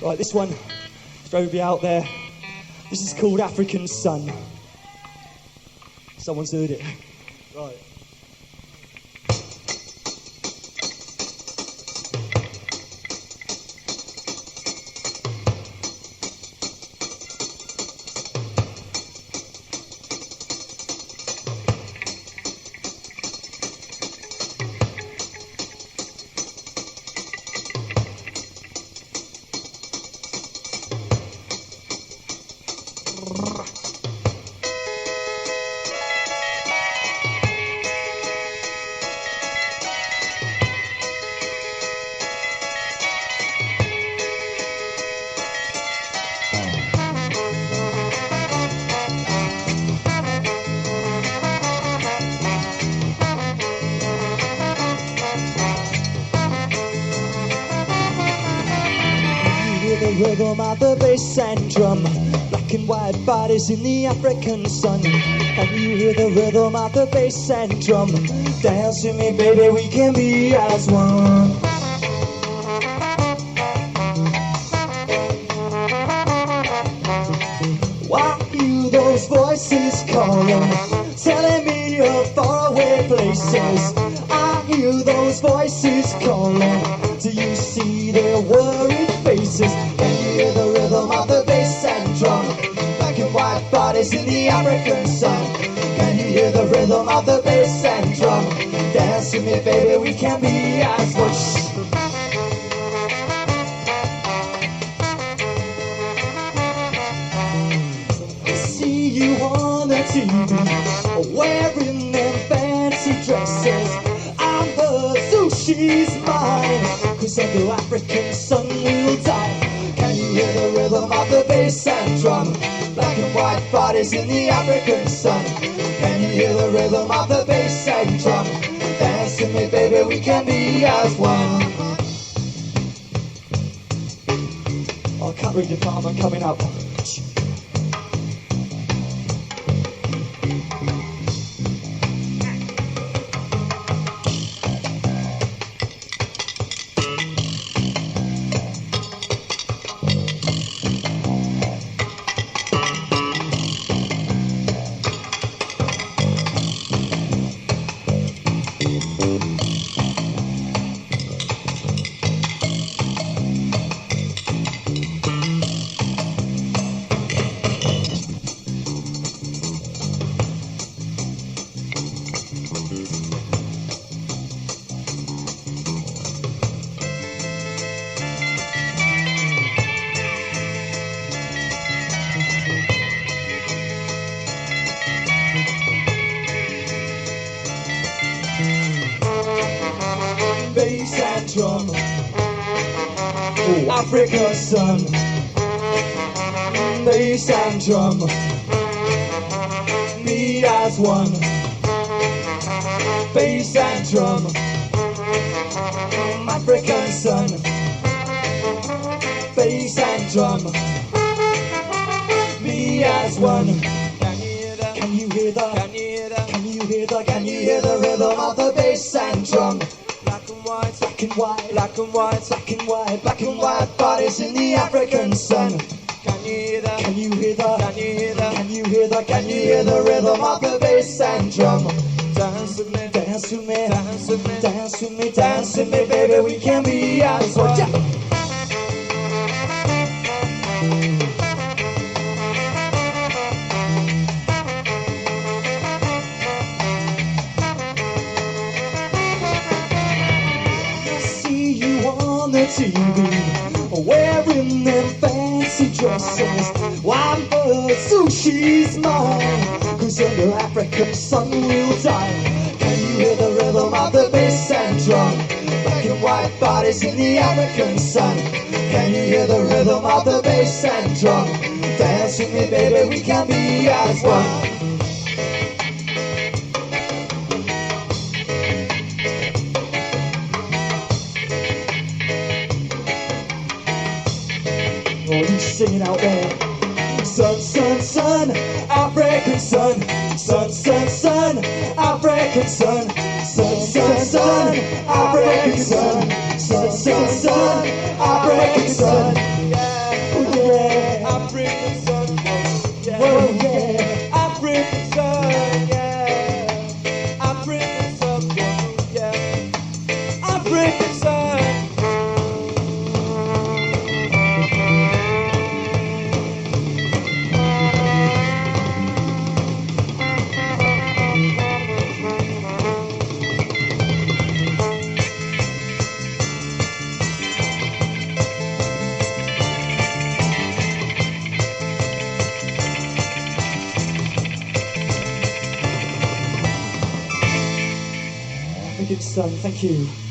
Right, this one, for everybody out there, this is called African Sun. Someone's heard it. Right. Rhythm of the bass and drum, black and white bodies in the African sun. Can you hear the rhythm of the bass and drum? Dance with me, baby, we can be as one. I hear those voices calling, telling me you're far away places. I hear those voices calling, do you see their worried faces? Can you hear the rhythm of the bass and drum? Black and white bodies in the African sun. Can you hear the rhythm of the bass and drum? Dance with me, baby, we can be as one. I see you on the TV, wearing them fancy dresses. I'm hers, so she's mine, 'cause under African sun we'll die. Can you hear the rhythm of the bass and drum? Black and white bodies in the African sun. Can you hear the rhythm of the bass and drum? Dance with me, baby, we can be as one. Our cutlery department coming up. Bass and drum, oh, African sun. Bass and drum, me as one. Bass and drum, African sun. Bass and drum, me as one. Can you hear the? Can you hear the? Can you hear the? Can you hear the rhythm of the bass and drum? Black and white, black and white, black and white, black and white, black and white bodies in the African sun. Can you hear the? Can you hear the? Can you hear the? Can you hear the? Can you hear the rhythm of the bass and drum? Dance with me, dance with me, dance with me, dance with me, dance with me, baby, we can be as one. The TV, wearing them fancy dresses. I'm hers, so she's mine, 'cause under African sun we'll die. Can you hear the rhythm of the bass and drum? Black and white bodies in the African sun. Can you hear the rhythm of the bass and drum? Dance with me, baby, we can be as one. Oh, you singing out there. Sun, sun, sun, African sun. Sun, sun, sun, African sun. Sun, sun, sun, African sun. Sun, sun, sun, African sun. Thank you.